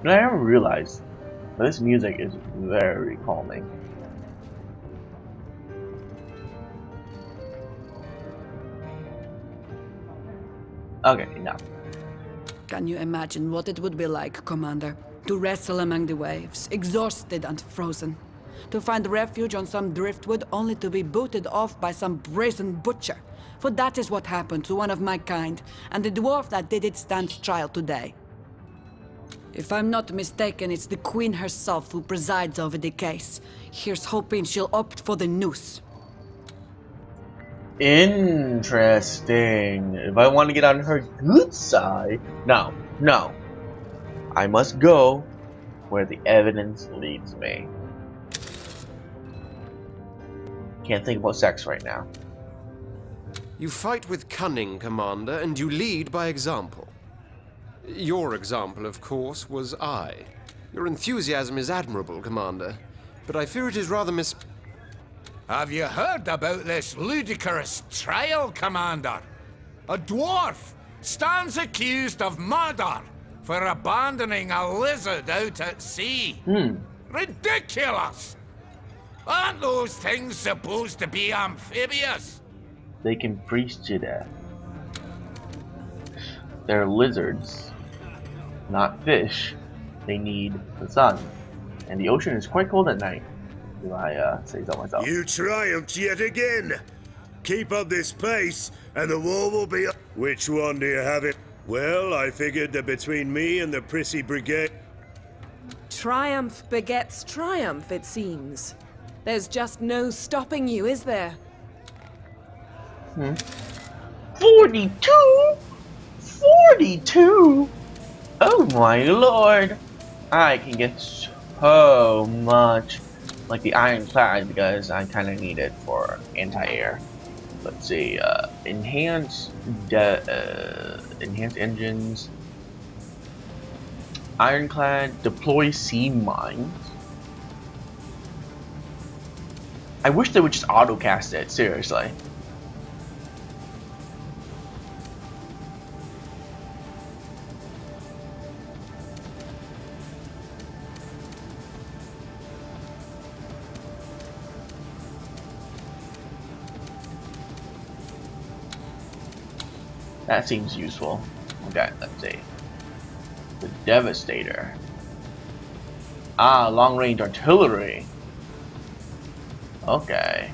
And I never realized that this music is very calming. Okay, now. Can you imagine what it would be like, Commander? To wrestle among the waves, exhausted and frozen. To find refuge on some driftwood only to be booted off by some brazen butcher. For that is what happened to one of my kind, and the dwarf that did it stands trial today. If I'm not mistaken, it's the Queen herself who presides over the case. Here's hoping she'll opt for the noose. Interesting. If I want to get on her good side, no. I must go where the evidence leads me. Can't think about sex right now. You fight with cunning, Commander, and you lead by example. Your example, of course, was I. Your enthusiasm is admirable, Commander, but I fear it is rather Have you heard about this ludicrous trial, Commander? A dwarf stands accused of murder for abandoning a lizard out at sea. Ridiculous! Aren't those things supposed to be amphibious? They can freeze to death. They're lizards, not fish. They need the sun. And the ocean is quite cold at night, if I say so myself. You triumphed yet again. Keep up this pace, and the war will be up. Which one do you have it? Well, I figured that between me and the Prissy Brigade... Triumph begets triumph, it seems. There's just no stopping you, is there? 42? 42? Oh my lord! I can get so much like the ironclad because I kind of need it for anti-air. Let's see, enhance engines, ironclad, deploy sea mines. I wish they would just auto-cast it, seriously. That seems useful. Okay, let's see. The Devastator. Ah, long-range artillery. Okay.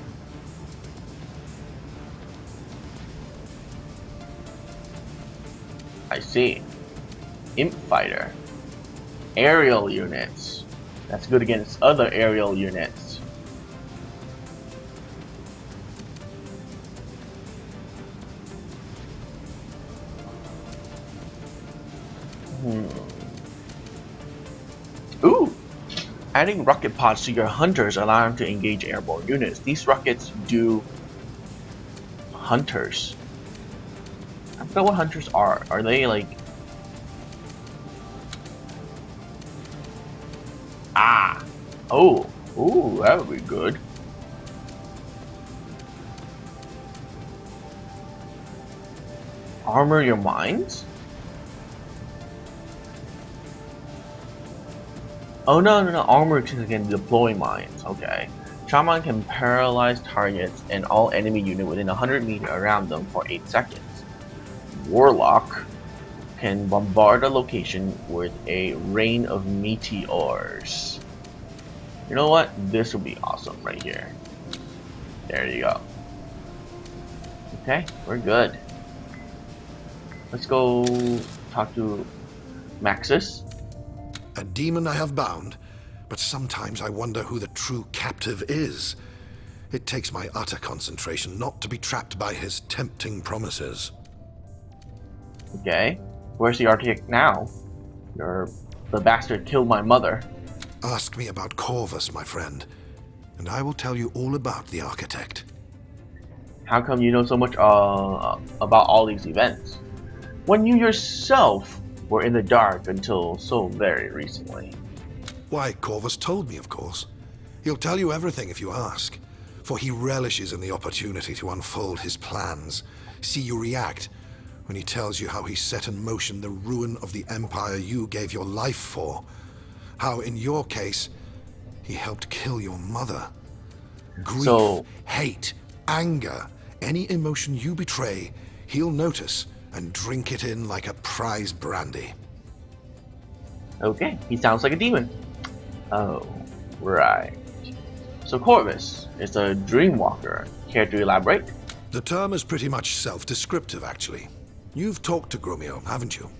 I see. Imp fighter. Aerial units. That's good against other aerial units. Ooh! Adding rocket pods to your hunters allow them to engage airborne units. These rockets do hunters. I forgot what hunters are. Are they like... Ah! Oh! Ooh, that would be good. Armor your mines? Oh no, armor can deploy mines, okay. Shaman can paralyze targets and all enemy unit within 100 meters around them for 8 seconds. Warlock can bombard a location with a rain of meteors. You know what? This will be awesome right here. There you go. Okay, we're good. Let's go talk to Maxis. A demon I have bound, but sometimes I wonder who the true captive is. It takes my utter concentration not to be trapped by his tempting promises. Okay, where's the architect now? The bastard killed my mother. Ask me about Corvus, my friend, and I will tell you all about the architect. How come you know so much about all these events, when you yourself were in the dark until so very recently? Why, Corvus told me, of course. He'll tell you everything if you ask, for he relishes in the opportunity to unfold his plans, see you react, when he tells you how he set in motion the ruin of the empire you gave your life for. How, in your case, he helped kill your mother. Grief, So- hate, anger, any emotion you betray, he'll notice and drink it in like a prize brandy. Okay, he sounds like a demon. Oh, right. So Corvus is a dreamwalker. Care to elaborate? The term is pretty much self-descriptive, actually. You've talked to Grumio, haven't you?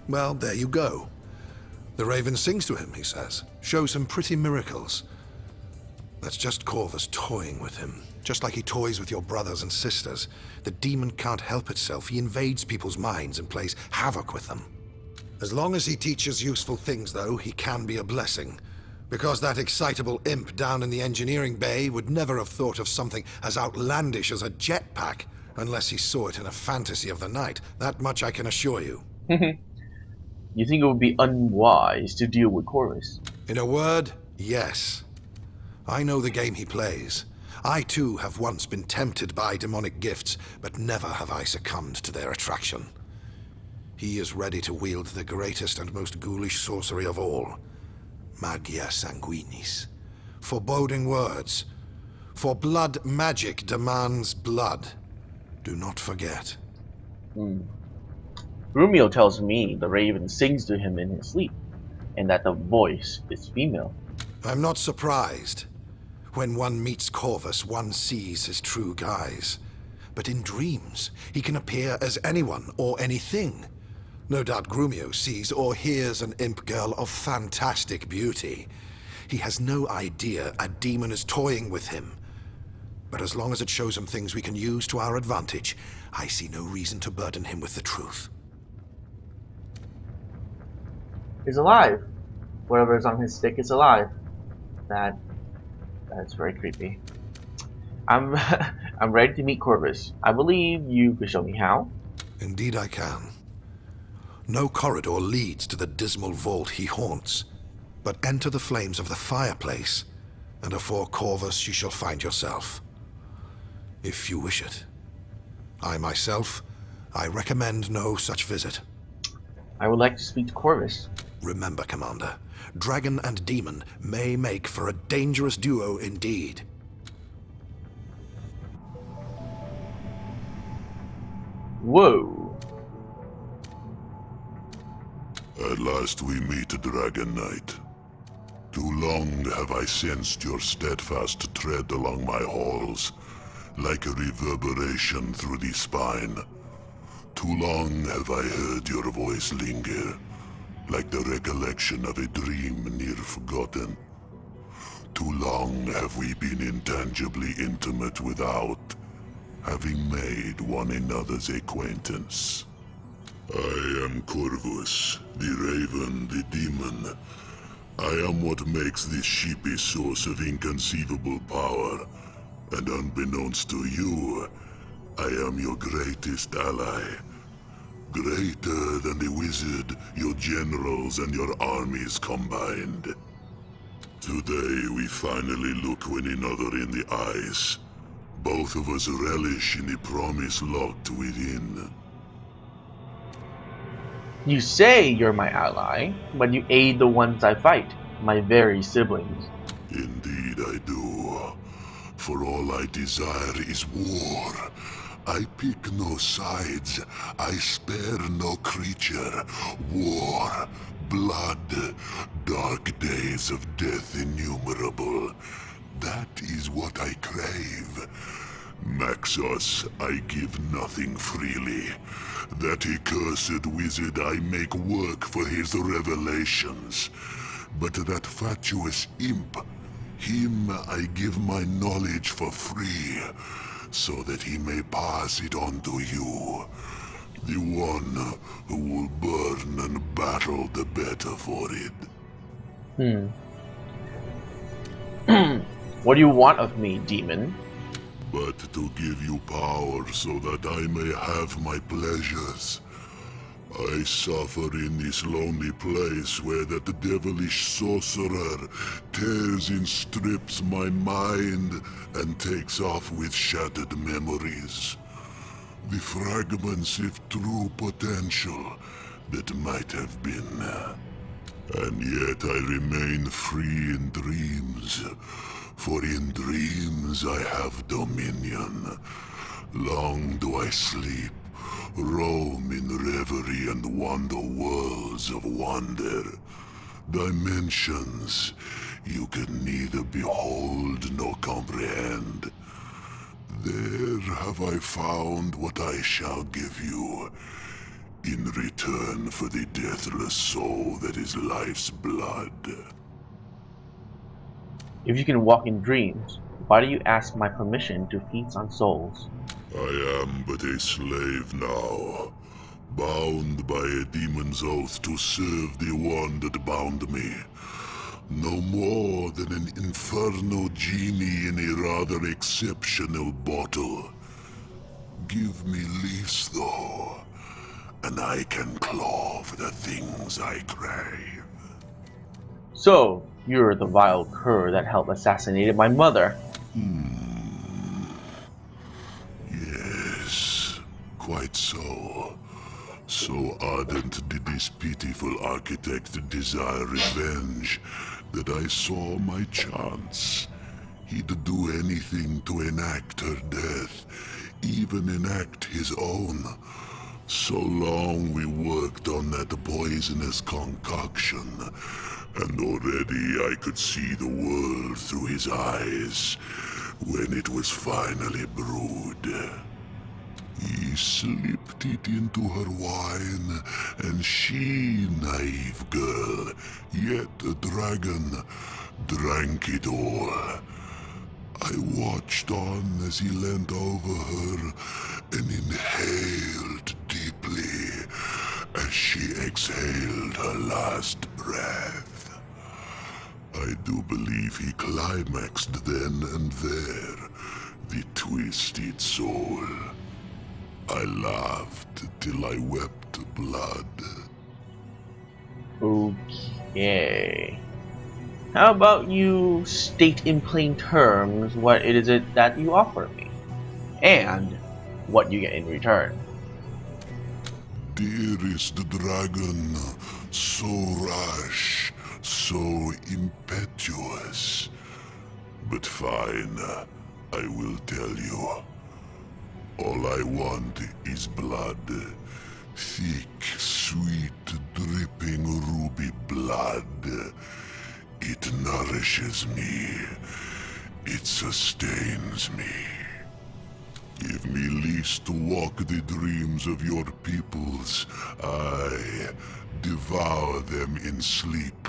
Well, there you go. The raven sings to him, he says. Shows him pretty miracles. That's just Corvus toying with him. Just like he toys with your brothers and sisters. The demon can't help itself. He invades people's minds and plays havoc with them. As long as he teaches useful things, though, he can be a blessing. Because that excitable imp down in the engineering bay would never have thought of something as outlandish as a jetpack, unless he saw it in a fantasy of the night. That much I can assure you. You think it would be unwise to deal with Corvus? In a word, yes. I know the game he plays. I too have once been tempted by demonic gifts, but never have I succumbed to their attraction. He is ready to wield the greatest and most ghoulish sorcery of all. Magia sanguinis. Foreboding words. For blood magic demands blood. Do not forget. Grumio tells me the raven sings to him in his sleep, and that the voice is female. I'm not surprised. When one meets Corvus, one sees his true guise. But in dreams, he can appear as anyone or anything. No doubt Grumio sees or hears an imp girl of fantastic beauty. He has no idea a demon is toying with him. But as long as it shows him things we can use to our advantage, I see no reason to burden him with the truth. He's alive. Whatever is on his stick is alive. That's very creepy. I'm I'm ready to meet Corvus. I believe you could show me how. Indeed I can. No corridor leads to the dismal vault he haunts, but enter the flames of the fireplace, and afore Corvus you shall find yourself. If you wish it. I myself, I recommend no such visit. I would like to speak to Corvus. Remember, Commander, dragon and demon may make for a dangerous duo indeed. Whoa. At last we meet, Dragon Knight. Too long have I sensed your steadfast tread along my halls, like a reverberation through the spine. Too long have I heard your voice linger, like the recollection of a dream near forgotten. Too long have we been intangibly intimate without having made one another's acquaintance. I am Corvus, the Raven, the Demon. I am what makes this sheepy source of inconceivable power, and unbeknownst to you, I am your greatest ally. Greater than the wizard, your generals, and your armies combined. Today we finally look one another in the eyes. Both of us relish in the promise locked within. You say you're my ally, but you aid the ones I fight, my very siblings. Indeed I do. For all I desire is war. I pick no sides. I spare no creature. War, blood, dark days of death innumerable. That is what I crave. Maxos, I give nothing freely. That accursed wizard I make work for his revelations. But that fatuous imp, him I give my knowledge for free, so that he may pass it on to you. The one who will burn and battle the better for it. What do you want of me, demon? But to give you power so that I may have my pleasures. I suffer in this lonely place where that devilish sorcerer tears in strips my mind and takes off with shattered memories. The fragments of true potential that might have been. And yet I remain free in dreams, for in dreams I have dominion. Long do I sleep, roam in reverie and wander worlds of wonder, dimensions you can neither behold nor comprehend. There have I found what I shall give you, in return for the deathless soul that is life's blood. If you can walk in dreams, why do you ask my permission to feast on souls? I am but a slave now, bound by a demon's oath to serve the one that bound me. No more than an infernal genie in a rather exceptional bottle. Give me leaves, though, and I can claw for the things I crave. So, you're the vile cur that helped assassinate my mother. Yes, quite so. So ardent did this pitiful architect desire revenge that I saw my chance. He'd do anything to enact her death, even enact his own. So long we worked on that poisonous concoction, and already I could see the world through his eyes when it was finally brewed. He slipped it into her wine, and she, naive girl, yet a dragon, drank it all. I watched on as he leant over her and inhaled deeply as she exhaled her last breath. I do believe he climaxed then and there, the twisted soul. I laughed till I wept blood. Okay. How about you state in plain terms what it is that you offer me, and what you get in return? Dearest dragon, so rash, so impetuous. But fine, I will tell you. All I want is blood. Thick, sweet, dripping ruby blood. It nourishes me. It sustains me. Give me lease to walk the dreams of your peoples. I devour them in sleep,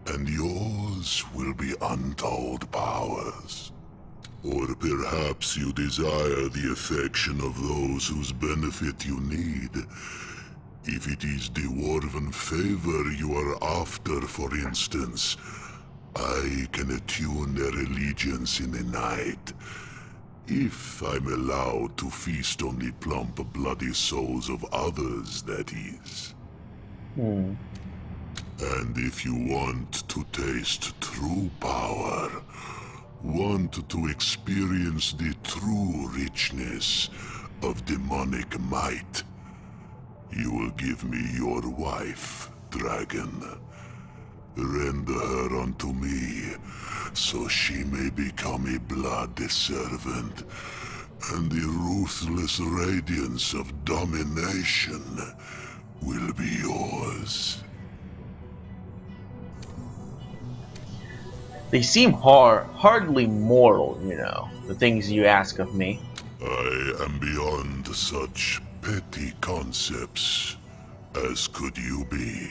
and yours will be untold powers. Or perhaps you desire the affection of those whose benefit you need. If it is dwarven favor you are after, for instance, I can attune their allegiance in a night. If I'm allowed to feast on the plump, bloody souls of others, that is. And if you want to taste true power, want to experience the true richness of demonic might, you will give me your wife, dragon. Render her unto me, so she may become a blood servant, and the ruthless radiance of domination will be yours. They seem hardly mortal, you know, the things you ask of me. I am beyond such petty concepts, as could you be.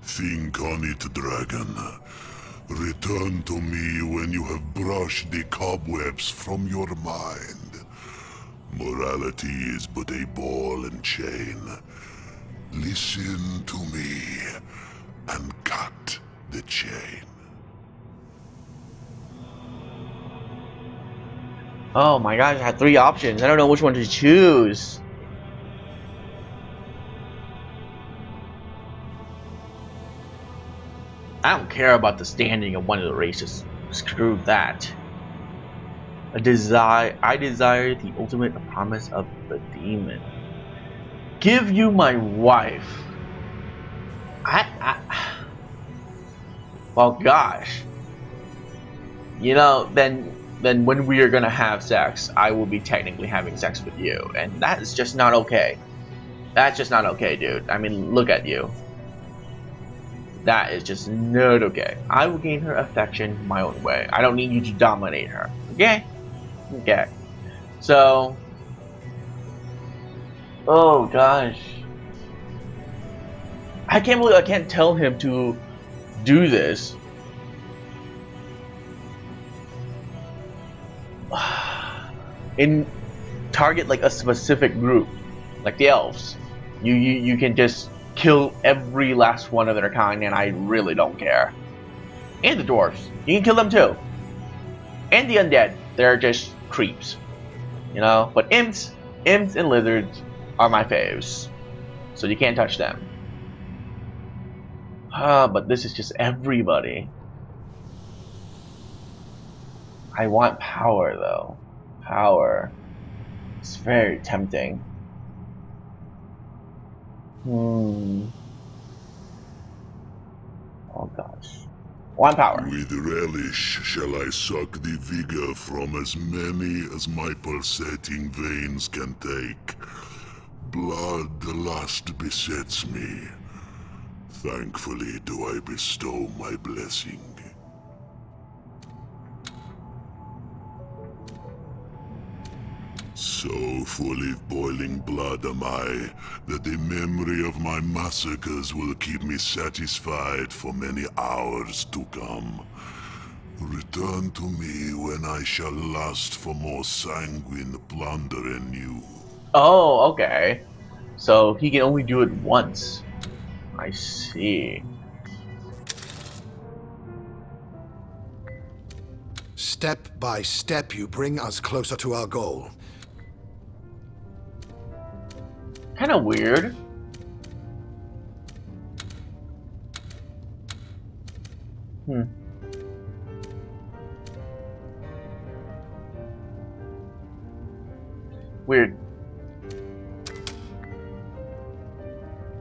Think on it, dragon. Return to me when you have brushed the cobwebs from your mind. Morality is but a ball and chain. Listen to me, and cut the chain. Oh my gosh, I had 3 options. I don't know which one to choose. I don't care about the standing of one of the races. Screw that. I desire the ultimate promise of the demon. Give you my wife. Well, gosh. Then when we are gonna have sex, I will be technically having sex with you, and that is just not okay. That's just not okay, dude. I mean, look at you. That is just not okay. I will gain her affection my own way. I don't need you to dominate her. Okay? Okay. So... Oh, gosh. I can't believe I can't tell him to do this. In target like a specific group, like the elves. You can just kill every last one of their kind, and I really don't care. And the dwarves, you can kill them too. And the undead, they're just creeps, you know. But imps and lizards are my faves, so you can't touch them. But this is just everybody. I want power though. Power. It's very tempting. Oh gosh. One power. With relish shall I suck the vigor from as many as my pulsating veins can take. Blood lust besets me. Thankfully do I bestow my blessing. So full of boiling blood am I, that the memory of my massacres will keep me satisfied for many hours to come. Return to me when I shall lust for more sanguine plunder anew. Oh, okay. So he can only do it once. I see. Step by step, you bring us closer to our goal. Kind of weird. Weird.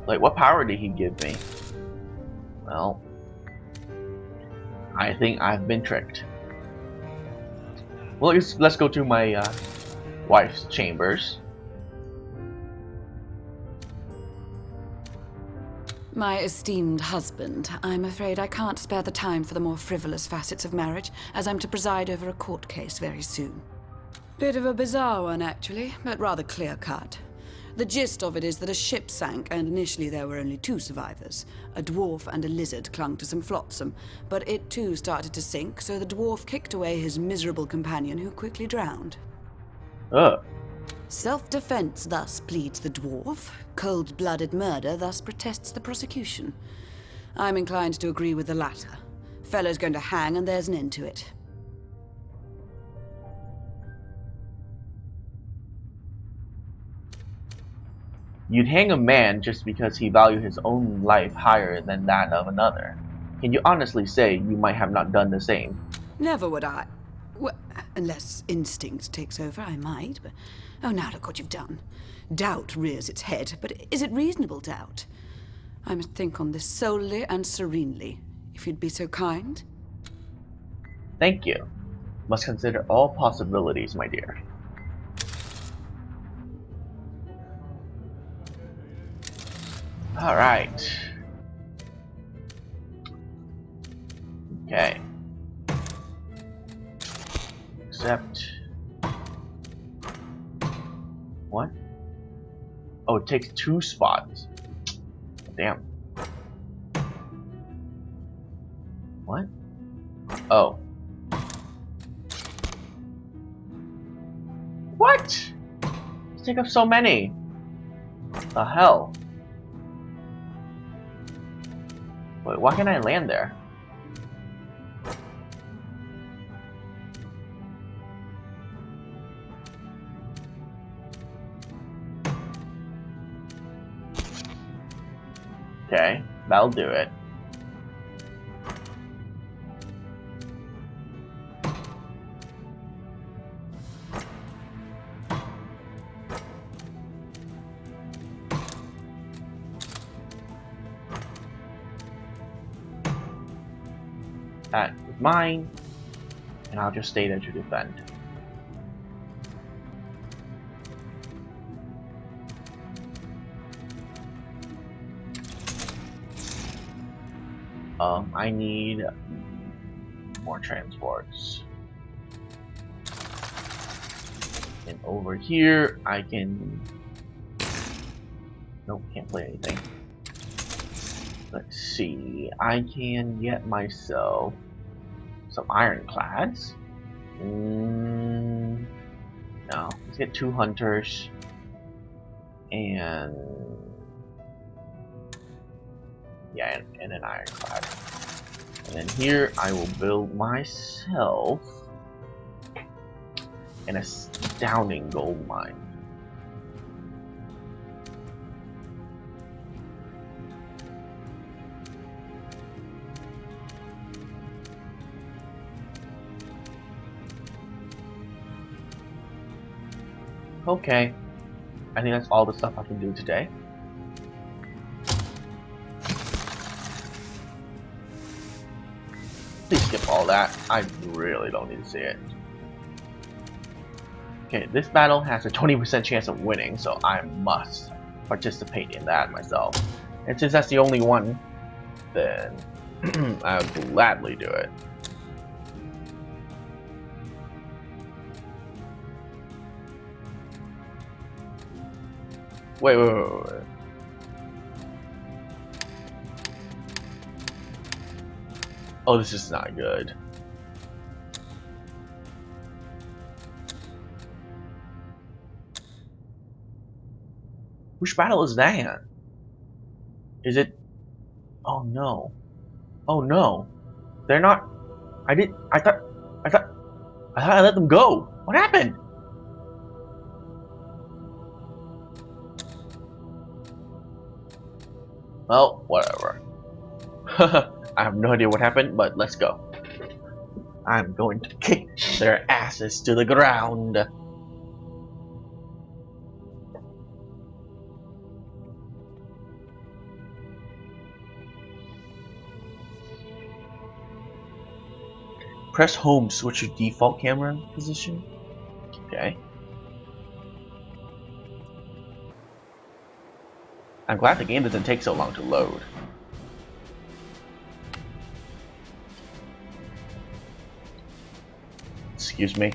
Like, what power did he give me? Well, I think I've been tricked. Well, let's go to my wife's chambers. My esteemed husband, I'm afraid I can't spare the time for the more frivolous facets of marriage, as I'm to preside over a court case very soon. Bit of a bizarre one, actually, but rather clear-cut. The gist of it is that a ship sank, and initially there were only 2 survivors. A dwarf and a lizard clung to some flotsam, but it too started to sink, so the dwarf kicked away his miserable companion, who quickly drowned. Ugh. Self-defense thus pleads the dwarf. Cold-blooded murder thus protests the prosecution. I'm inclined to agree with the latter. Fellow's going to hang, and there's an end to it. You'd hang a man just because he valued his own life higher than that of another. Can you honestly say you might have not done the same? Never would I. Well, unless instinct takes over, I might, but... Oh, now look what you've done. Doubt rears its head, but is it reasonable doubt? I must think on this solely and serenely, if you'd be so kind. Thank you. Must consider all possibilities, my dear. Alright. Okay. Accept. What? Oh, it takes 2 spots. Damn. What? Oh. What? Let's take up so many. The hell? Wait, why can't I land there? Okay, that'll do it. That is mine. And I'll just stay there to defend. I need more transports. And over here, I can... Nope, can't play anything. Let's see, I can get myself some ironclads. No, let's get 2 hunters. And... yeah, and an ironclad. And then here, I will build myself an astounding gold mine. Okay, I think that's all the stuff I can do today. Please skip all that. I really don't need to see it. Okay, this battle has a 20% chance of winning, so I must participate in that myself. And since that's the only one, then I'll gladly do it. Wait. Oh, this is not good. Which battle is that? Is it... Oh no. Oh no. They're not... I thought I let them go. What happened? Well, whatever. I have no idea what happened, but let's go. I'm going to kick their asses to the ground. Press home, switch your default camera position. Okay. I'm glad the game doesn't take so long to load. Excuse me.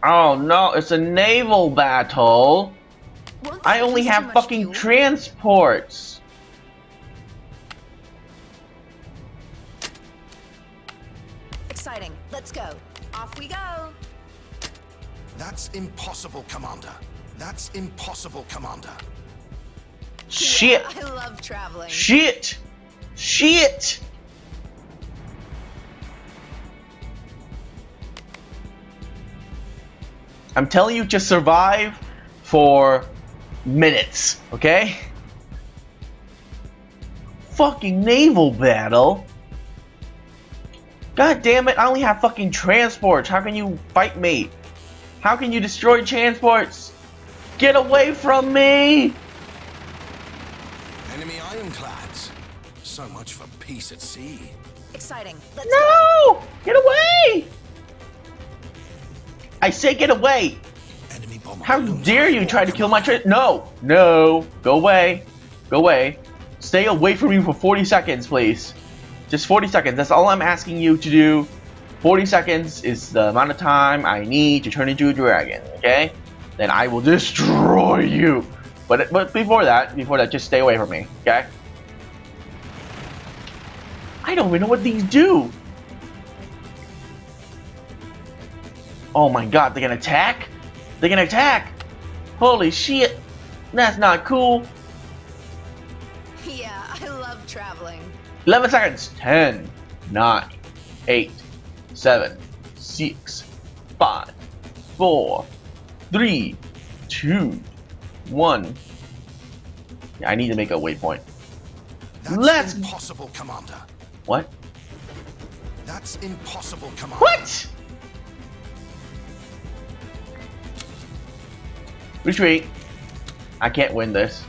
Oh no, it's a naval battle. I only have fucking transports. Exciting. Let's go. Off we go. That's impossible, Commander. That's impossible, Commander. Shit. Yeah, I love traveling. Shit. Shit. I'm telling you to survive for minutes, okay? Fucking naval battle. God damn it, I only have fucking transports. How can you fight me? How can you destroy transports? Get away from me! Enemy ironclads. So much for peace at sea. Exciting. Let's go. No! Get away! I say get away! Enemy bomber. How dare you try to kill my No! No! Go away. Go away. Stay away from me for 40 seconds, please. Just 40 seconds. That's all I'm asking you to do. 40 seconds is the amount of time I need to turn into a dragon, okay? Then I will destroy you. But before that, just stay away from me, okay? I don't even know what these do. Oh my god, they can attack? They can attack! Holy shit! That's not cool. Yeah, I love traveling. 11 seconds. 10, 9, 8, 7, 6, 5, 4, 3, 2, 1. Yeah, I need to make a waypoint. That's impossible, Commander. What? That's impossible, Commander. What? Retreat. I can't win this.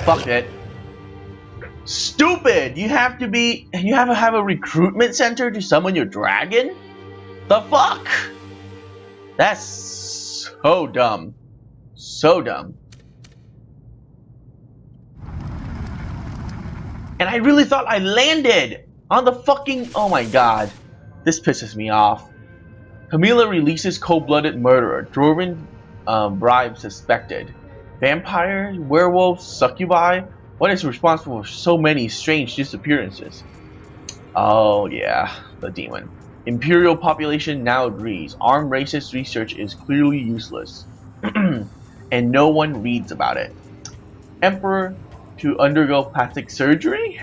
fuck it. Stupid! You have to have a recruitment center to summon your dragon? The fuck? That's so dumb. So dumb. And I really thought I landed on the fucking... Oh my god. This pisses me off. Camila releases cold-blooded murderer. Dwarven bribe suspected. Vampire, werewolf, succubi? What is responsible for so many strange disappearances? Oh yeah, the demon. Imperial population now agrees. Armed racist research is clearly useless. And no one reads about it. Emperor to undergo plastic surgery?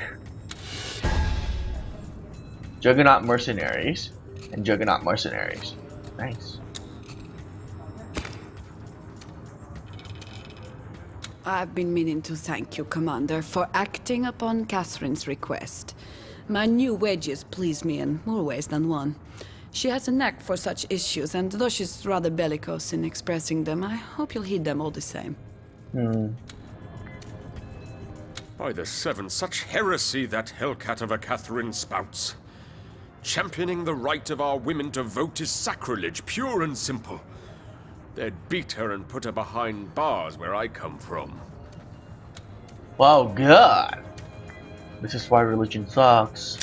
Juggernaut mercenaries. And Juggernaut mercenaries. Nice. I've been meaning to thank you, Commander, for acting upon Catherine's request. My new wages please me in more ways than one. She has a knack for such issues, and though she's rather bellicose in expressing them, I hope you'll heed them all the same. By the seven, such heresy that hellcat of a Catherine spouts. Championing the right of our women to vote is sacrilege, pure and simple. They'd beat her and put her behind bars where I come from. Wow, God. This is why religion sucks.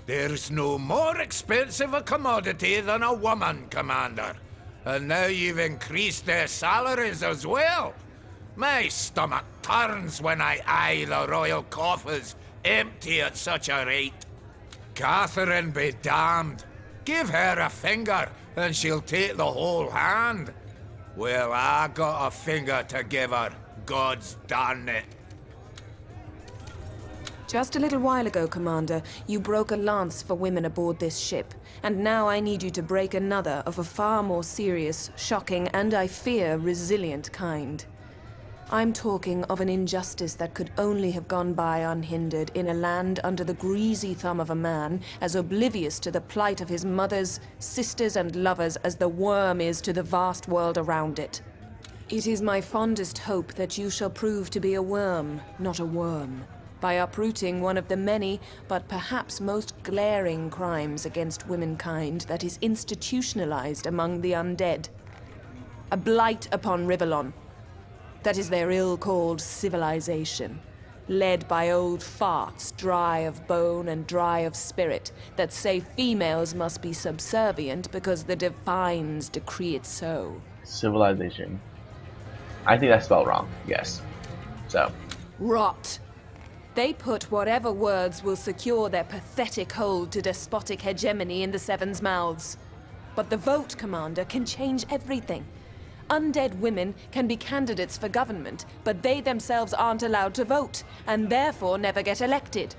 There's no more expensive a commodity than a woman, Commander. And now you've increased their salaries as well. My stomach turns when I eye the royal coffers empty at such a rate. Catherine be damned. Give her a finger and she'll take the whole hand. Well, I got a finger to give her. God's darn it. Just a little while ago, Commander, you broke a lance for women aboard this ship, and now I need you to break another of a far more serious, shocking, and I fear resilient kind. I'm talking of an injustice that could only have gone by unhindered in a land under the greasy thumb of a man as oblivious to the plight of his mothers, sisters, and lovers as the worm is to the vast world around it. It is my fondest hope that you shall prove to be a worm, not a worm, by uprooting one of the many, but perhaps most glaring crimes against womankind that is institutionalized among the undead. A blight upon Rivellon. That is their ill-called civilization, led by old farts, dry of bone and dry of spirit, that say females must be subservient because the divines decree it so. Civilization. I think that's spelled wrong, yes. So. Rot. They put whatever words will secure their pathetic hold to despotic hegemony in the Seven's mouths. But the vote, Commander, can change everything. Undead women can be candidates for government, but they themselves aren't allowed to vote, and therefore never get elected.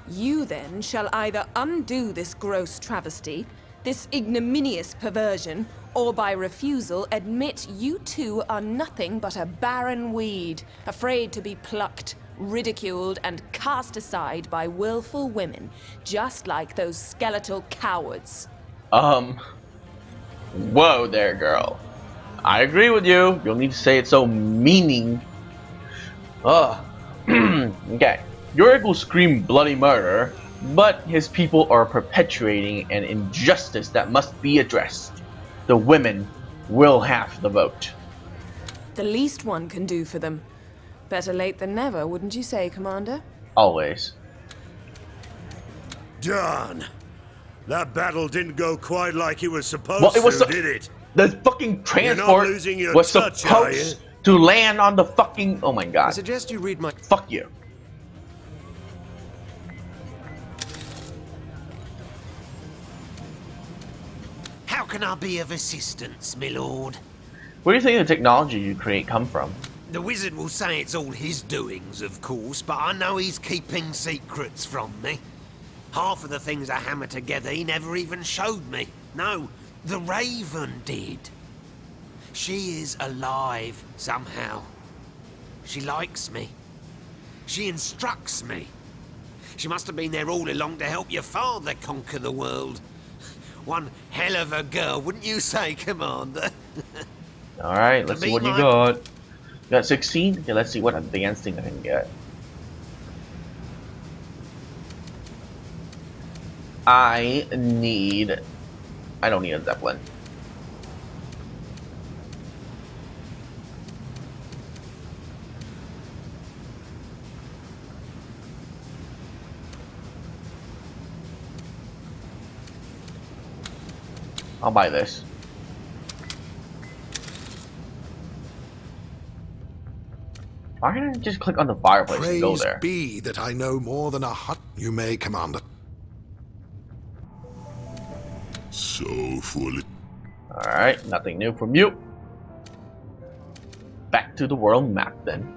You then shall either undo this gross travesty, this ignominious perversion, or by refusal admit you two are nothing but a barren weed, afraid to be plucked, ridiculed, and cast aside by willful women, just like those skeletal cowards. Whoa there, girl. I agree with you. You'll need to say it so meaning. Ugh. Okay. Yorick will scream bloody murder, but his people are perpetuating an injustice that must be addressed. The women will have the vote. The least one can do for them. Better late than never, wouldn't you say, Commander? Always. Darn. That battle didn't go quite like it was supposed to, did it? The fucking transport was supposed to land on the fucking... Oh my god. I suggest you read my... Fuck you. How can I be of assistance, my lord? Where do you think the technology you create come from? The wizard will say it's all his doings, of course, but I know he's keeping secrets from me. Half of the things I hammer together he never even showed me. No, the Raven did. She is alive, somehow. She likes me. She instructs me. She must have been there all along to help your father conquer the world. One hell of a girl, wouldn't you say, Commander? Alright, let's To see be what you my- got. You got 16? Okay, let's see what advanced thing I can get. I don't need a Zeppelin. I'll buy this. Why can't I just click on the fireplace and go Praise there? be that I know more than a hut. You may, Commander. So fully. Alright, nothing new from you. Back to the world map then.